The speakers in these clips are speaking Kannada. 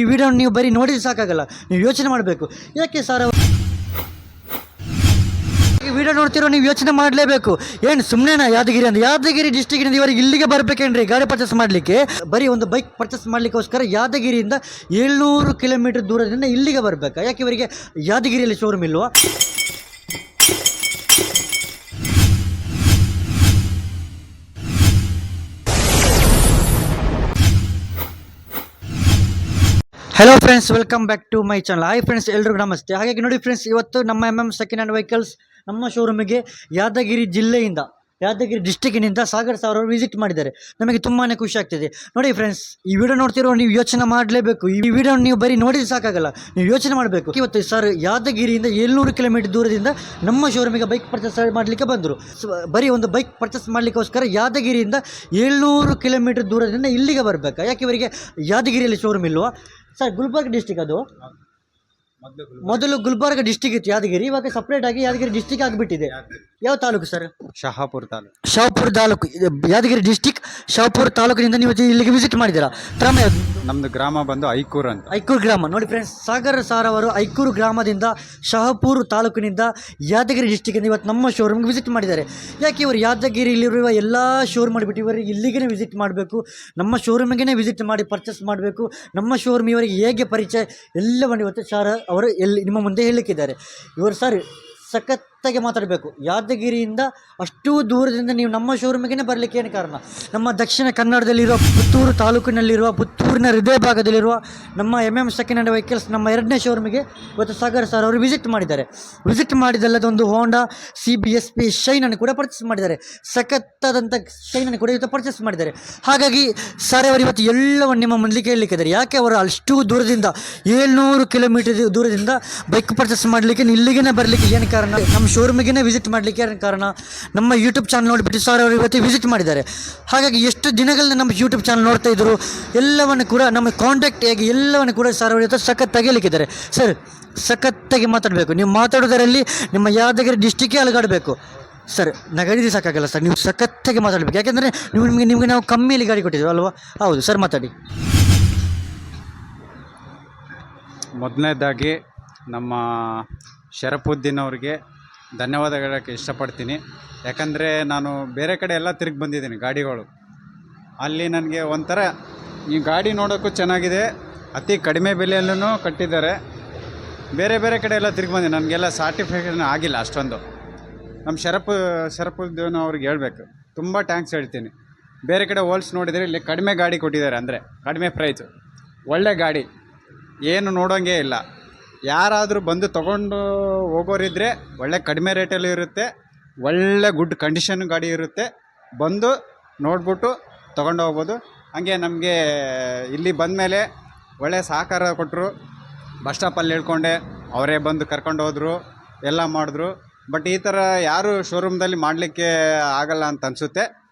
ಈ ವಿಡಿಯೋ ನೀವು ಬರೀ ನೋಡಿದ್ರೆ ಸಾಕಾಗಲ್ಲ, ನೀವು ಯೋಚನೆ ಮಾಡಬೇಕು. ಯಾಕೆ ಸರ್ ಈ ವಿಡಿಯೋ ನೋಡ್ತಿರೋ ನೀವು ಯೋಚನೆ ಮಾಡಲೇಬೇಕು. ಏನು ಸುಮ್ಮನೆನಾ ಯಾದಗಿರಿ ಅಂತ? ಯಾದಗಿರಿ ಡಿಸ್ಟಿಕ್ನಿಂದ ಇವರಿಗೆ ಇಲ್ಲಿಗೆ ಬರಬೇಕೇನ್ರಿ ಗಾಡಿ ಪರ್ಚೇಸ್ ಮಾಡಲಿಕ್ಕೆ? ಬರೀ ಒಂದು ಬೈಕ್ ಪರ್ಚೇಸ್ ಮಾಡಲಿಕ್ಕೋಸ್ಕರ ಯಾದಗಿರಿಯಿಂದ 700 ಕಿಲೋಮೀಟರ್ ದೂರದಿಂದ ಇಲ್ಲಿಗೆ ಬರಬೇಕಾ? ಯಾಕೆ ಇವರಿಗೆ ಯಾದಗಿರಿಯಲ್ಲಿ ಶೋರೂಮ್ ಇಲ್ವಾ? Hello friends, welcome back to my channel. Hi friends, ಎಲ್ರಿಗೂ ನಮಸ್ತೆ. ಹಾಗಾಗಿ ನೋಡಿ ಫ್ರೆಂಡ್ಸ್, ಇವತ್ತು ನಮ್ಮ ಸೆಕೆಂಡ್ ಹ್ಯಾಂಡ್ ವೆಹಿಕಲ್ಸ್ ನಮ್ಮ ಶೋರೂಮಿಗೆ ಯಾದಗಿರಿ ಜಿಲ್ಲೆಯಿಂದ, ಯಾದಗಿರಿ ಡಿಸ್ಟಿಕ್ಕಿನಿಂದ ಸಾಗರ್ ಸರ್ ಅವರು ವಿಸಿಟ್ ಮಾಡಿದ್ದಾರೆ. ನಮಗೆ ತುಂಬಾ ಖುಷಿ ಆಗ್ತಿದೆ. ನೋಡಿ ಫ್ರೆಂಡ್ಸ್, ಈ ವಿಡಿಯೋ ನೋಡ್ತಿರೋ ನೀವು ಯೋಚನೆ ಮಾಡಲೇಬೇಕು. ಈ ವಿಡಿಯೋ ನೀವು ಬರೀ ನೋಡಿದ್ರೆ ಸಾಕಾಗಲ್ಲ, ನೀವು ಯೋಚನೆ ಮಾಡಬೇಕು. ಇವತ್ತು ಸರ್ ಯಾದಗಿರಿಯಿಂದ 700 ಕಿಲೋಮೀಟರ್ ದೂರದಿಂದ ನಮ್ಮ ಶೋರೂಮಿಗೆ ಬೈಕ್ ಪರ್ಚೇಸ್ ಮಾಡಲಿಕ್ಕೆ ಬಂದರು. ಬರೀ ಒಂದು ಬೈಕ್ ಪರ್ಚೇಸ್ ಮಾಡಲಿಕ್ಕೋಸ್ಕರ ಯಾದಗಿರಿಯಿಂದ 700 ಕಿಲೋಮೀಟರ್ ದೂರದಿಂದ ಇಲ್ಲಿಗೆ ಬರಬೇಕಾ? ಯಾಕೆ ಇವರಿಗೆ ಯಾದಗಿರಿಯಲ್ಲಿ ಶೋರೂಮ್ ಇಲ್ವಾ? ಸರ್, ಗುಲ್ಬರ್ಗ ಡಿಸ್ಟಿಕ್ ಅದು ಮೊದಲು ಗುಲ್ಬರ್ಗ ಡಿಸ್ಟಿಕ್ ಇತ್ತು ಯಾದಗಿರಿ. ಇವಾಗ ಸಪ್ರೇಟ್ ಆಗಿ ಯಾದಗಿರಿ ಡಿಸ್ಟಿಕ್ ಆಗಿಬಿಟ್ಟಿದೆ. ಯಾವ ತಾಲೂಕು ಸರ್? ಶಹಾಪುರ ತಾಲೂಕು. ಶಾಪುರ ತಾಲೂಕು, ಯಾದಗಿರಿ ಡಿಸ್ಟಿಕ್ ಶಾಪುರ ತಾಲೂಕಿನಿಂದ ನೀವು ಇಲ್ಲಿಗೆ ವಿಸಿಟ್ ಮಾಡಿದ್ದೀರಾ. ಗ್ರಾಮ ಯಾವುದು? ನಮ್ದು ಗ್ರಾಮ ಬಂದು ಐಕೂರು ಅಂತ. ಐಕೂರು ಗ್ರಾಮ. ನೋಡಿ ಫ್ರೆಂಡ್ಸ್, ಸಾಗರ್ ಸಾರ್ ಅವರು ಐಕೂರು ಗ್ರಾಮದಿಂದ ಶಹಾಪುರ ತಾಲೂಕಿನಿಂದ ಯಾದಗಿರಿ ಡಿಸ್ಟಿಕ್ಕಿಂದ ಇವತ್ತು ನಮ್ಮ ಶೋರೂಮ್ಗೆ ವಿಸಿಟ್ ಮಾಡಿದ್ದಾರೆ. ಯಾಕೆ ಇವರು ಯಾದಗಿರಿಯಲ್ಲಿರುವ ಎಲ್ಲ ಶೋರೂಮ್ ಮಾಡಿಬಿಟ್ಟು ಇವರಿಗೆ ಇಲ್ಲಿಗೆ ವಿಸಿಟ್ ಮಾಡಬೇಕು, ನಮ್ಮ ಶೋರೂಮಿಗೆ ವಿಸಿಟ್ ಮಾಡಿ ಪರ್ಚೇಸ್ ಮಾಡಬೇಕು, ನಮ್ಮ ಶೋರೂಮ್ ಇವರಿಗೆ ಹೇಗೆ ಪರಿಚಯ ಎಲ್ಲವನ್ನು ಇವತ್ತು ಸಾರ್ ಅವರು ನಿಮ್ಮ ಮುಂದೆ ಹೇಳಲಿಕ್ಕಿದ್ದಾರೆ. ಇವರು ಸರ್ ಸಖತ್ತಾಗಿ ಮಾತಾಡಬೇಕು. ಯಾದಗಿರಿಯಿಂದ ಅಷ್ಟು ದೂರದಿಂದ ನೀವು ನಮ್ಮ ಶೋರೂಮಿಗೆ ಬರಲಿಕ್ಕೆ ಏನು ಕಾರಣ? ನಮ್ಮ ದಕ್ಷಿಣ ಕನ್ನಡದಲ್ಲಿರುವ ಪುತ್ತೂರು ತಾಲೂಕಿನಲ್ಲಿರುವ ಪುತ್ತೂರಿನ ಹೃದಯ ಭಾಗದಲ್ಲಿರುವ ನಮ್ಮ ಸೆಕೆಂಡ್ ಹ್ಯಾಂಡ್ ವೆಹಿಕಲ್ಸ್ ನಮ್ಮ 2ನೇ ಶೋರೂಮಿಗೆ ಇವತ್ತು ಸಾಗರ್ ಸರ್ ಅವರು ವಿಸಿಟ್ ಮಾಡಿದ್ದಾರೆ. ವಿಸಿಟ್ ಮಾಡಿದಲ್ಲದೊಂದು ಹೋಂಡಾ CBSP ಶೈನನ್ನು ಕೂಡ ಪರ್ಚೇಸ್ ಮಾಡಿದ್ದಾರೆ. ಸಖತ್ತಾದಂಥ ಶೈನನ್ನು ಕೂಡ ಇವತ್ತು ಪರ್ಚೇಸ್ ಮಾಡಿದ್ದಾರೆ. ಹಾಗಾಗಿ ಸರ್ ಅವರು ಇವತ್ತು ಎಲ್ಲವನ್ನು ನಿಮ್ಮ ಮುಂದಕ್ಕೆ ಹೇಳಲಿಕ್ಕಿದ್ದಾರೆ. ಯಾಕೆ ಅವರು ಅಷ್ಟು ದೂರದಿಂದ 700 ಕಿಲೋಮೀಟರ್ ದೂರದಿಂದ ಬೈಕ್ ಪರ್ಚೇಸ್ ಮಾಡಲಿಕ್ಕೆ ಇಲ್ಲಿಗೆ ಬರಲಿಕ್ಕೆ ಏನು ಕಾರಣ? ನಮ್ಮ ಶೋರೂಮಿಗೆ ವಿಸಿಟ್ ಮಾಡಲಿಕ್ಕೆ ಏನು ಕಾರಣ? ನಮ್ಮ ಯೂಟ್ಯೂಬ್ ಚಾನಲ್ ನೋಡಿಬಿಟ್ಟು ಸರ್ ಅವರು ಇವತ್ತು ವಿಸಿಟ್ ಮಾಡಿದ್ದಾರೆ. ಹಾಗಾಗಿ ಎಷ್ಟು ದಿನಗಳಿಂದ ನಮ್ಮ ಯೂಟ್ಯೂಬ್ ಚಾನಲ್ ನೋಡ್ತಾ ಇದ್ದರು, ಎಲ್ಲವನ್ನು ಕೂಡ ನಮ್ಮ ಕಾಂಟ್ಯಾಕ್ಟ್ ಹೇಗೆ ಎಲ್ಲವನ್ನು ಕೂಡ ಸರ್ ಅವರು ಇವತ್ತು ಸಖತ್ತಾಗಿ ಹೇಳಿದ್ದಾರೆ. ಸರ್, ಸಖತ್ತಾಗಿ ಮಾತಾಡಬೇಕು. ನೀವು ಮಾತಾಡೋದರಲ್ಲಿ ನಿಮ್ಮ ಯಾದಗಿರಿ ಡಿಸ್ಟಿಕ್ಕೇ ಅಲಗಾಡಬೇಕು. ಸರ್, ನಗಡಿದ್ರೆ ಸಾಕಾಗಲ್ಲ ಸರ್, ನೀವು ಸಖತ್ತಾಗಿ ಮಾತಾಡಬೇಕು. ಯಾಕೆಂದರೆ ನಿಮಗೆ ನಾವು ಕಮ್ಮಿಯಲ್ಲಿ ಗಾಡಿ ಕೊಟ್ಟಿದ್ದೀವಿ ಅಲ್ವಾ? ಹೌದು ಸರ್, ಮಾತಾಡಿ. ಮೊದಲನೇದಾಗಿ ನಮ್ಮ ಶರಫುದ್ದೀನ್ ಅವ್ರಿಗೆ ಧನ್ಯವಾದ ಹೇಳೋಕ್ಕೆ ಇಷ್ಟಪಡ್ತೀನಿ. ಯಾಕಂದರೆ ನಾನು ಬೇರೆ ಕಡೆ ಎಲ್ಲ ತಿರುಗಿ ಬಂದಿದ್ದೀನಿ ಗಾಡಿಗಳು. ಅಲ್ಲಿ ನನಗೆ ಒಂಥರ ಈ ಗಾಡಿ ನೋಡೋಕ್ಕೂ ಚೆನ್ನಾಗಿದೆ, ಅತಿ ಕಡಿಮೆ ಬೆಲೆಯಲ್ಲೂ ಕಟ್ಟಿದ್ದಾರೆ. ಬೇರೆ ಬೇರೆ ಕಡೆ ಎಲ್ಲ ತಿರುಗಿ ಬಂದಿದ್ದೀನಿ, ನನಗೆಲ್ಲ ಸರ್ಟಿಫಿಕೇಷನ್ ಆಗಿಲ್ಲ ಅಷ್ಟೊಂದು. ನಮ್ಮ ಶರಫುದ್ದೀನ್ ಅವ್ರಿಗೆ ಹೇಳಬೇಕು, ತುಂಬ ಟ್ಯಾಂಕ್ಸ್ ಹೇಳ್ತೀನಿ. ಬೇರೆ ಕಡೆ ಹೋಲ್ಸ್ ನೋಡಿದರೆ ಇಲ್ಲಿ ಕಡಿಮೆ ಗಾಡಿ ಕೊಟ್ಟಿದ್ದಾರೆ, ಅಂದರೆ ಕಡಿಮೆ ಪ್ರೈಸು, ಒಳ್ಳೆ ಗಾಡಿ, ಏನು ನೋಡೋಂಗೇ ಇಲ್ಲ. ಯಾರಾದರೂ ಬಂದು ತೊಗೊಂಡು ಹೋಗೋರಿದ್ದರೆ ಒಳ್ಳೆ ಕಡಿಮೆ ರೇಟಲ್ಲಿ ಇರುತ್ತೆ, ಒಳ್ಳೆ ಗುಡ್ ಕಂಡೀಷನ್ ಗಾಡಿ ಇರುತ್ತೆ, ಬಂದು ನೋಡ್ಬಿಟ್ಟು ತೊಗೊಂಡು ಹೋಗ್ಬೋದು. ಹಾಗೆ ನಮಗೆ ಇಲ್ಲಿ ಬಂದಮೇಲೆ ಒಳ್ಳೆ ಸಹಕಾರ ಕೊಟ್ಟರು. ಬಸ್ ಸ್ಟಾಪಲ್ಲಿ ಹೇಳ್ಕೊಂಡೆ ಅವರೇ ಬಂದು ಕರ್ಕೊಂಡು ಹೋದರು, ಎಲ್ಲ ಮಾಡಿದ್ರು. ಬಟ್ ಈ ಥರ ಯಾರು ಶೋರೂಮ್ದಲ್ಲಿ ಮಾಡಲಿಕ್ಕೆ ಆಗಲ್ಲ ಅಂತ ಅನಿಸುತ್ತೆ.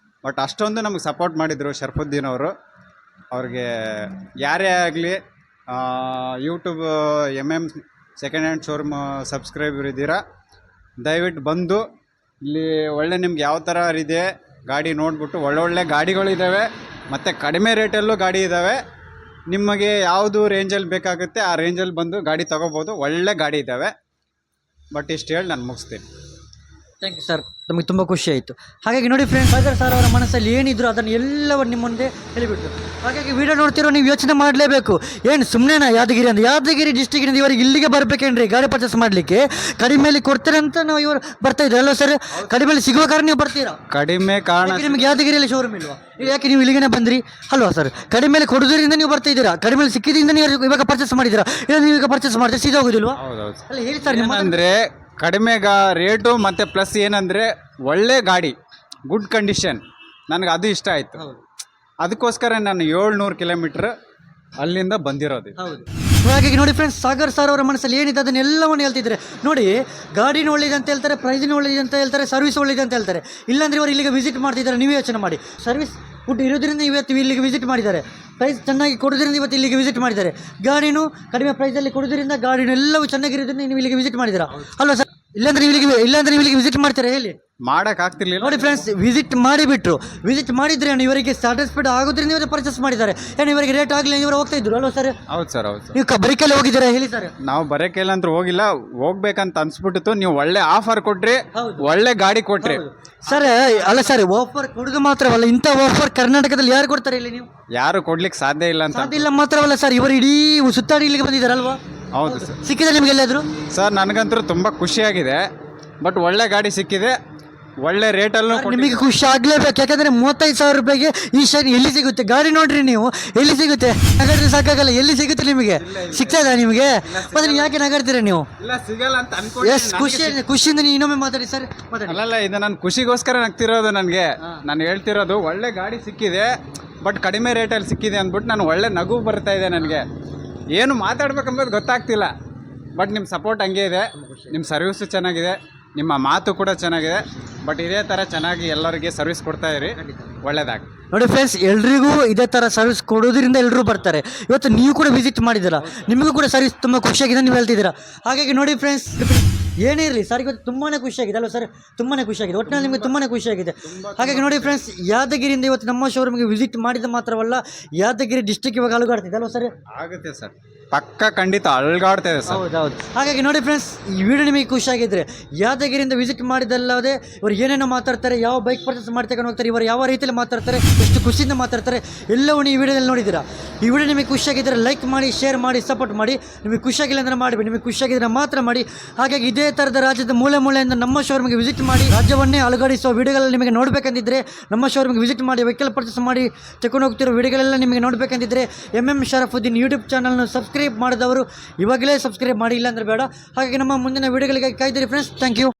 ಬಟ್ ಅಷ್ಟೊಂದು ನಮಗೆ ಸಪೋರ್ಟ್ ಮಾಡಿದರು ಶರಫುದ್ದೀನ್ ಅವರು. ಅವ್ರಿಗೆ ಯಾರೇ ಆಗಲಿ YouTube second hand showroom subscriber ಇದ್ದೀರಾ, ದಯವಿಟ್ಟು ಬಂದು ಇಲ್ಲಿ ಒಳ್ಳೆ ನಿಮ್ಗೆ ಯಾವ ಥರ ಇದೆ ಗಾಡಿ ನೋಡಿಬಿಟ್ಟು, ಒಳ್ಳೊಳ್ಳೆ ಗಾಡಿಗಳಿದ್ದಾವೆ ಮತ್ತು ಕಡಿಮೆ ರೇಟಲ್ಲೂ ಗಾಡಿ ಇದ್ದಾವೆ. ನಿಮಗೆ ಯಾವುದು ರೇಂಜಲ್ಲಿ ಬೇಕಾಗುತ್ತೆ ಆ ರೇಂಜಲ್ಲಿ ಬಂದು ಗಾಡಿ ತೊಗೋಬೋದು, ಒಳ್ಳೆ ಗಾಡಿ ಇದ್ದಾವೆ. ಬಟ್ ಇಷ್ಟು ಹೇಳಿ ನಾನು ಮುಗಿಸ್ತೀನಿ. ಥ್ಯಾಂಕ್ ಯು ಸರ್, ನಮಗೆ ತುಂಬ ಖುಷಿ ಆಯಿತು. ಹಾಗಾಗಿ ನೋಡಿ ಫ್ರೆಂಡ್ಸ್, ಸಾಗರ್ ಸರ್ ಅವರ ಮನಸ್ಸಲ್ಲಿ ಏನಿದ್ರು ಅದನ್ನು ಎಲ್ಲವನ್ನು ನಿಮ್ಮ ಮುಂದೆ ಹೇಳಿಬಿಟ್ರು. ಹಾಗಾಗಿ ವಿಡಿಯೋ ನೋಡ್ತಿರೋ ನೀವು ಯೋಚನೆ ಮಾಡಲೇಬೇಕು. ಏನು ಸುಮ್ಮನೆನಾ ಯಾದಗಿರಿ ಅಂತ? ಯಾದಗಿರಿ ಡಿಸ್ಟಿಕ್ನಿಂದ ಇವರಿಗೆ ಇಲ್ಲಿಗೆ ಬರಬೇಕೇನ್ರಿ ಗಾಡಿ ಪರ್ಚೇಸ್ ಮಾಡಲಿಕ್ಕೆ? ಕಡಿಮೆಯಲ್ಲಿ ಕೊಡ್ತಾರೆ ಅಂತ ನಾವು ಇವರು ಬರ್ತಾ ಇದ್ದಾರೆ ಅಲ್ಲ ಸರ್? ಕಡಿಮೆಯಲ್ಲಿ ಸಿಗುವ ಕಾರಣ ನೀವು ಬರ್ತೀರಾ? ಕಡಿಮೆ ಕಾರಣ ನಿಮಗೆ ಯಾದಗಿರಿಯಲ್ಲಿ ಶೋರೂಮ್ ಇಲ್ವಾ? ಯಾಕೆ ನೀವು ಇಲ್ಲಿಗೆ ಬಂದ್ರಿ ಅಲ್ವಾ ಸರ್? ಕಡಿಮೆಯಲ್ಲಿ ಕೊಡೋದ್ರಿಂದ ನೀವು ಬರ್ತಾ ಇದ್ದೀರಾ, ಕಡಿಮೆಯಲ್ಲಿ ಸಿಕ್ಕಿದ್ರಿಂದ ನೀವು ಇವಾಗ ಪರ್ಚೇಸ್ ಮಾಡಿದ್ದೀರಾ. ಇಲ್ಲ ನೀವು ಈಗ ಪರ್ಚೇಸ್ ಮಾಡ್ತೀರಾ, ಸೀದಾ ಹೋಗೋದಿಲ್ವಾ? ಹೌದೌದು. ಅಲ್ಲ ಹೇಳಿ ಸರ್. ಅಂದರೆ ಕಡಿಮೆ ರೇಟು ಮತ್ತು ಪ್ಲಸ್ ಏನಂದರೆ ಒಳ್ಳೆ ಗಾಡಿ, ಗುಡ್ ಕಂಡೀಷನ್, ನನಗೆ ಅದು ಇಷ್ಟ ಆಯಿತು. ಅದಕ್ಕೋಸ್ಕರ ನಾನು 700 ಕಿಲೋಮೀಟ್ರ್ ಅಲ್ಲಿಂದ ಬಂದಿರೋದು. ಹೌದು. ಹಾಗಾಗಿ ನೋಡಿ ಫ್ರೆಂಡ್ಸ್, ಸಾಗರ್ ಸರ್ ಅವರ ಮನಸ್ಸಲ್ಲಿ ಏನಿದೆ ಅದನ್ನೆಲ್ಲವನ್ನು ಹೇಳ್ತಿದ್ದಾರೆ. ನೋಡಿ, ಗಾಡಿನೂ ಒಳ್ಳೆಯದು ಅಂತ ಹೇಳ್ತಾರೆ, ಪ್ರೈಸ್ನೂ ಒಳ್ಳೆಯದು ಅಂತ ಹೇಳ್ತಾರೆ, ಸರ್ವಿಸ್ ಒಳ್ಳೆಯದು ಅಂತ ಹೇಳ್ತಾರೆ. ಇಲ್ಲಾಂದರೆ ಇವರು ಇಲ್ಲಿಗೆ ವಿಸಿಟ್ ಮಾಡ್ತಿದ್ದಾರೆ. ನೀವೇ ಯೋಚನೆ ಮಾಡಿ. ಸರ್ವಿಸ್ ಫುಡ್ ಇರೋದ್ರಿಂದ ಇವತ್ತು ಇಲ್ಲಿಗೆ ವಿಸಿಟ್ ಮಾಡಿದ್ದಾರೆ, ಪ್ರೈಸ್ ಚೆನ್ನಾಗಿ ಕೊಡೋದ್ರಿಂದ ಇವತ್ತು ಇಲ್ಲಿಗೆ ವಿಸಿಟ್ ಮಾಡಿದ್ದಾರೆ. ಗಾಡಿನೂ ಕಡಿಮೆ ಪ್ರೈಸಲ್ಲಿ ಕೊಡೋದ್ರಿಂದ ಗಾಡಿನೂ ಎಲ್ಲವೂ ಚೆನ್ನಾಗಿರೋದ್ರಿಂದ ನೀವು ಇಲ್ಲಿಗೆ ವಿಸಿಟ್ ಮಾಡಿದ್ದೀರಾ ಅಲ್ವಾ ಸರ್? ಇಲ್ಲಾಂದ್ರೆ ಇಲ್ಲಿಗೆ ವಿಸಿಟ್ ಮಾಡ್ತಾರೆ ಹೇಳಿ. ಮಾಡೋಕ್ಕಾಗ್ತಿರ್ಲಿಲ್ಲ. ನೋಡಿ ಫ್ರೆಂಡ್ಸ್, ವಿಸಿಟ್ ಮಾಡಿಬಿಟ್ರು. ವಿಸಿಟ್ ಮಾಡಿದ್ರೆ ಇವರಿಗೆ ಸ್ಯಾಟಿಸ್ಫೈಡ್ ಆಗೋದ್ರಿಂದ ಇವರೇ ಪರ್ಚೇಸ್ ಮಾಡಿದ್ದಾರೆ. ಏನು ಇವರಿಗೆ ರೇಟ್ ಆಗಲಿ ಇವರು ಹೋಗ್ತಾ ಇದ್ರು ಅಲ್ವಾ ಸರ್? ಹೌದು ಸರ್, ಹೌದು ಸರ್. ನೀವು ಬರಿಕಲ್ಲಿ ಹೋಗಿದ್ದೀರಾ ಹೇಳಿ ಸರ್? ನಾವು ಬರೋಕ್ಕೆಲ್ಲ ಅಂತೂ ಹೋಗಿಲ್ಲ, ಹೋಗ್ಬೇಕಂತ ಅನ್ಸ್ಬಿಟ್ಟಿತ್ತು. ನೀವು ಒಳ್ಳೆ ಆಫರ್ ಕೊಟ್ರಿ, ಒಳ್ಳೆ ಗಾಡಿ ಕೊಟ್ರಿ ಸರ್. ಅಲ್ಲ ಸರ್, ಆಫರ್ ಕೊಡೋದು ಮಾತ್ರವಲ್ಲ, ಇಂಥ ಆಫರ್ ಕರ್ನಾಟಕದಲ್ಲಿ ಯಾರು ಕೊಡ್ತಾರೆ ಇಲ್ಲಿ? ನೀವು ಯಾರು ಕೊಡ್ಲಿಕ್ಕೆ ಸಾಧ್ಯ ಇಲ್ಲ ಅಂತ. ಸಾಧ್ಯ ಇಲ್ಲ ಮಾತ್ರವಲ್ಲ ಸರ್, ಇವರು ಇಡೀ ಸುತ್ತಾಡಿ ಇಲ್ಲಿಗೆ ಬಂದಿದ್ದಾರಲ್ವಾ? ಹೌದು ಸರ್. ಸಿಕ್ಕಿದೆ ನಿಮ್ಗೆ ಎಲ್ಲಾದ್ರು? ಸರ್ ನನಗಂತೂ ತುಂಬ ಖುಷಿಯಾಗಿದೆ. ಬಟ್ ಒಳ್ಳೆ ಗಾಡಿ ಸಿಕ್ಕಿದೆ, ಒಳ್ಳೆ ರೇಟಲ್ಲೂ ನಿಮಗೆ ಖುಷಿ ಆಗ್ಲೇಬೇಕು. ಯಾಕಂದ್ರೆ 35,000 ರೂಪಾಯಿಗೆ ಈ ಶೈನ್ ಎಲ್ಲಿ ಸಿಗುತ್ತೆ? ಗಾಡಿ ನೋಡ್ರಿ ನೀವು, ಎಲ್ಲಿ ಸಿಗುತ್ತೆ? ನಗಾಡ್ರಿ ಸಾಕಾಗಲ್ಲ, ಎಲ್ಲಿ ಸಿಗುತ್ತೆ ನಿಮಗೆ? ಸಿಗ್ತದ ನಿಮಗೆ? ಮತ್ತೆ ನೀವು ಯಾಕೆ ನಗಾಡ್ತೀರಾ ನೀವು? ಇಲ್ಲ, ಸಿಗಲ್ಲ ಅಂತ ಎಸ್, ಖುಷಿಯಿಂದ ನೀವು ಇನ್ನೊಮ್ಮೆ ಮಾತಾಡಿ ಸರ್, ಮಾತಾಡಿ. ಅಲ್ಲಲ್ಲ, ಇದು ನನ್ನ ಖುಷಿಗೋಸ್ಕರ ನಗ್ತಿರೋದು. ನನಗೆ ನಾನು ಹೇಳ್ತಿರೋದು ಒಳ್ಳೆ ಗಾಡಿ ಸಿಕ್ಕಿದೆ, ಬಟ್ ಕಡಿಮೆ ರೇಟಲ್ಲಿ ಸಿಕ್ಕಿದೆ ಅಂದ್ಬಿಟ್ಟು ನಾನು ಒಳ್ಳೆ ನಗು ಬರ್ತಾ ಇದೆ. ನನಗೆ ಏನು ಮಾತಾಡ್ಬೇಕಂಬುದು ಗೊತ್ತಾಗ್ತಿಲ್ಲ. ಬಟ್ ನಿಮ್ಮ ಸಪೋರ್ಟ್ ಹಂಗೆ ಇದೆ, ನಿಮ್ಮ ಸರ್ವಿಸು ಚೆನ್ನಾಗಿದೆ, ನಿಮ್ಮ ಮಾತು ಕೂಡ ಚೆನ್ನಾಗಿದೆ. ಬಟ್ ಇದೇ ಥರ ಚೆನ್ನಾಗಿ ಎಲ್ಲರಿಗೆ ಸರ್ವಿಸ್ ಕೊಡ್ತಾ ಇರಿ, ಒಳ್ಳೇದಾಗಿ. ನೋಡಿ ಫ್ರೆಂಡ್ಸ್, ಎಲ್ರಿಗೂ ಇದೇ ಥರ ಸರ್ವಿಸ್ ಕೊಡೋದ್ರಿಂದ ಎಲ್ಲರೂ ಬರ್ತಾರೆ. ಇವತ್ತು ನೀವು ಕೂಡ ವಿಸಿಟ್ ಮಾಡಿದ್ದೀರಾ, ನಿಮಗೂ ಕೂಡ ಸರ್ವಿಸ್ ತುಂಬ ಖುಷಿಯಾಗಿದೆ ನೀವು ಹೇಳ್ತಿದ್ದೀರಾ. ಹಾಗಾಗಿ ನೋಡಿ ಫ್ರೆಂಡ್ಸ್, ಏನೇ ಇರಲಿ ಸರ್, ಇವತ್ತು ತುಂಬಾ ಖುಷಿಯಾಗಿದೆ ಅಲ್ವಾ ಸರ್? ತುಂಬಾ ಖುಷಿಯಾಗಿದೆ, ಒಟ್ಟಿನಲ್ಲಿ ನಿಮಗೆ ತುಂಬಾ ಖುಷಿಯಾಗಿದೆ. ಹಾಗಾಗಿ ನೋಡಿ ಫ್ರೆಂಡ್ಸ್, ಯಾದಗಿರಿಯಿಂದ ಇವತ್ತು ನಮ್ಮ ಶೋರೂಮ್ಗೆ ವಿಸಿಟ್ ಮಾಡಿದ ಮಾತ್ರವಲ್ಲ, ಯಾದಗಿರಿ ಡಿಸ್ಟಿಕ್ ಇವಾಗ ಅಲುಗಾಡ್ತಿದೆ ಅಲ್ವಾ ಸರ್? ಆಗುತ್ತೆ ಸರ್, ಪಕ್ಕ ಖಂಡಿತ ಅಲ್ಗಾಡ್ತೇವೆ ಸರ್. ಹೌದು. ಹಾಗಾಗಿ ನೋಡಿ ಫ್ರೆಂಡ್ಸ್, ಈ ವಿಡಿಯೋ ನಿಮಗೆ ಖುಷಿಯಾಗಿದ್ದರೆ ಯಾದಗಿರಿಯಿಂದ ವಿಸಿಟ್ ಮಾಡಿದಲ್ಲದೆ ಇವರು ಏನೇನೋ ಮಾತಾಡ್ತಾರೆ, ಯಾವ ಬೈಕ್ ಪರ್ಚೇಸ್ ಮಾಡ್ತಕೊಂಡು ಹೋಗ್ತಾರೆ, ಇವರು ಯಾವ ರೀತಿಯಲ್ಲಿ ಮಾತಾಡ್ತಾರೆ, ಎಷ್ಟು ಖುಷಿಯಿಂದ ಮಾತಾಡ್ತಾರೆ, ಎಲ್ಲವೂ ಈ ವಿಡಿಯೋದಲ್ಲಿ ನೋಡಿದ್ದೀರಾ. ಈ ವಿಡಿಯೋ ನಿಮಗೆ ಖುಷಿಯಾಗಿದ್ದರೆ ಲೈಕ್ ಮಾಡಿ, ಶೇರ್ ಮಾಡಿ, ಸಪೋರ್ಟ್ ಮಾಡಿ. ನಿಮಗೆ ಖುಷಿಯಾಗಿಲ್ಲ ಅಂದರೆ ಮಾಡಬೇಡಿ, ನಿಮಗೆ ಖುಷಿಯಾಗಿದ್ದರೆ ಮಾತ್ರ ಮಾಡಿ. ಹಾಗಾಗಿ ಇದೇ ಥರದ ರಾಜ್ಯದ ಮೂಲೆ ಮೂಲೆಯಿಂದ ನಮ್ಮ ಶೋರೂಮ್ಗೆ ವಿಸಿಟ್ ಮಾಡಿ, ರಾಜ್ಯವನ್ನೇ ಅಲುಗಾಡಿಸುವ ವಿಡಿಯೋಗಳಲ್ಲಿ ನಿಮಗೆ ನೋಡಬೇಕಂದಿದ್ದರೆ ನಮ್ಮ ಶೋರೂಮ್ಗೆ ವಿಸಿಟ್ ಮಾಡಿ, ವೆಹಿಕಲ್ ಪರ್ಚೇಸ್ ಮಾಡಿ ತಗೊಂಡು ಹೋಗ್ತಿರೋ ವಿಡಿಯೋಗಳೆಲ್ಲ ನಿಮಗೆ ನೋಡಬೇಕಂದಿದ್ದರೆ MM ಶರಫುದ್ದೀನ್ ಯೂಟ್ಯೂಬ್ ಚಾನಲ್ನ ಸಬ್ಸ್ಕ್ರೈಬ್ ಮಾಡಿದವರು ಇವಾಗಲೇ ಸಬ್ಸ್ಕ್ರೈಬ್ ಮಾಡಿ, ಇಲ್ಲ ಅಂದರೆ ಬೇಡ. ಹಾಗಾಗಿ ನಮ್ಮ ಮುಂದಿನ ವಿಡಿಯೋಗಳಿಗೆ ಕಾಯ್ದಿರಿ ಫ್ರೆಂಡ್ಸ್. Thank you.